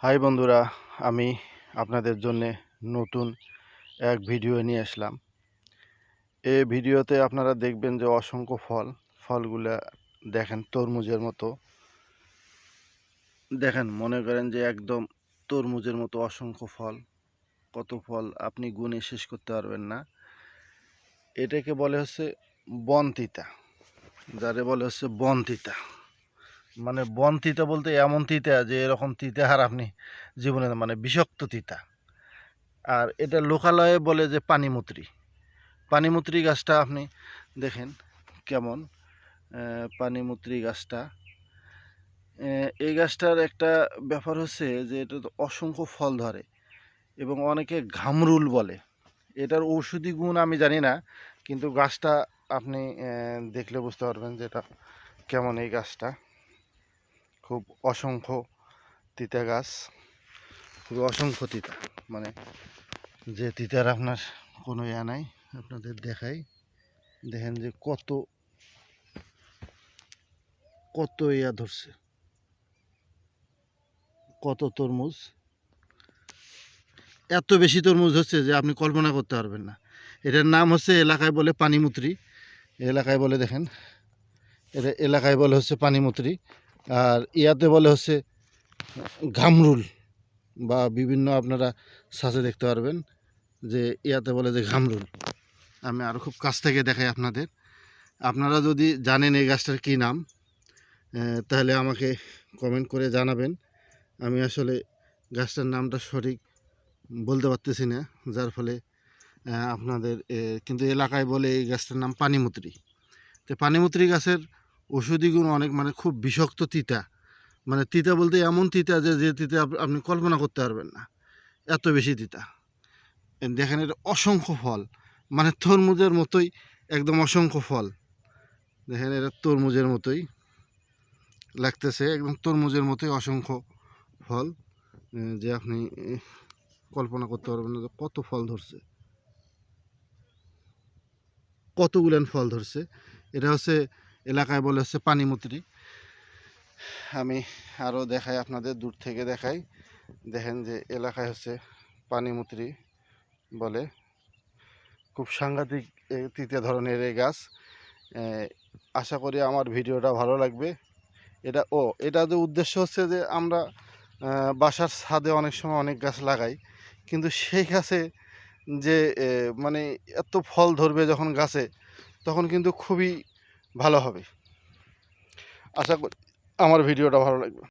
High বন্ধুরা, আমি আপনাদের জন্য নতুন এক ভিডিও নিয়ে আসলাম। এই ভিডিওতে আপনারা দেখবেন যে অসংখ্য ফলগুলা দেখেন তরমুজের মতো। দেখেন, মনে করেন যে একদম তরমুজের মতো অসংখ্য ফল। কত ফল আপনি গুণে শেষ করতে পারবেন না। এটাকে বলে হচ্ছে বনতিতা, যারে বলে হচ্ছে বনতিতা। মানে বনতিতা বলতে এমন তিতা যে এরকম তিতা আর আপনি জীবনে বিষাক্ত তিতা। আর এটা লোকালয়ে বলে যে পানিমুত্রি গাছটা আপনি দেখেন কেমন। পানিমুত্রি গাছটা, এই গাছটার একটা ব্যাপার হচ্ছে যে এটা তো অসংখ্য ফল ধরে এবং অনেকে ঘামরুল বলে। এটার ঔষধি গুণ আমি জানি না, কিন্তু গাছটা আপনি দেখলে বুঝতে পারবেন যে এটা কেমন। এই গাছটা খুব অসংখ্য তিতা গাছ, খুব অসংখ্য তিতা, মানে যে তিতার আপনার কোনো ইয়া নাই। আপনাদের দেখাই, দেখেন যে কত কত ইয়া ধরছে, কত তরমুজ, এত বেশি তরমুজ হচ্ছে যে আপনি কল্পনা করতে পারবেন না। এটার নাম হচ্ছে, এলাকায় বলে পানিমুত্রি, এলাকায় বলে, দেখেন এটা এলাকায় বলে হচ্ছে পানিমুত্রি, আর ইয়াতে বলে হচ্ছে ঘামরুল, বা বিভিন্ন আপনারা সাথে দেখতে পারবেন যে ইয়াতে বলে যে ঘামরুল। আমি আরও খুব কাছ থেকে দেখাই আপনাদের। আপনারা যদি জানেন এই গাছটার কী নাম, তাহলে আমাকে কমেন্ট করে জানাবেন। আমি আসলে গাছটার নামটা সঠিক বলতে পারতেছি না, যার ফলে আপনাদের কিন্তু এলাকায় বলে এই গাছটার নাম পানিমুত্রি। তো পানিমুত্রি গাছের ঔষধি গুণ অনেক, খুব বিষাক্ত তিতা। তিতা বলতে এমন তিতা যে তিতা আপনি কল্পনা করতে পারবেন না, এত বেশি তিতা। দেখেন এটা অসংখ্য ফল, তরমুজের মতোই একদম অসংখ্য ফল। দেখেন এটা তরমুজের মতোই লাগতেছে, একদম তরমুজের মতোই অসংখ্য ফল, যে আপনি কল্পনা করতে পারবেন না যে কত ফল ধরছে, কতগুলান ফল ধরছে। এটা হচ্ছে এলাকায় বলে হচ্ছে পানিমুত্রি। আমি আরও দেখাই, আপনাদের দূর থেকে দেখাই। দেখেন যে এলাকায় হচ্ছে পানিমুত্রি বলে। খুব সাংঘাতিক তৃতীয় ধরনের এই গাছ। আশা করি আমার ভিডিওটা ভালো লাগবে। এটা যে উদ্দেশ্য হচ্ছে যে আমরা বাসার ছাদে অনেক সময় অনেক গাছ লাগাই, কিন্তু সেই গাছে যে এত ফল ধরবে যখন গাছে, তখন কিন্তু খুবই ভালো হবে। আশা করি আমার ভিডিওটা ভালো লাগবে।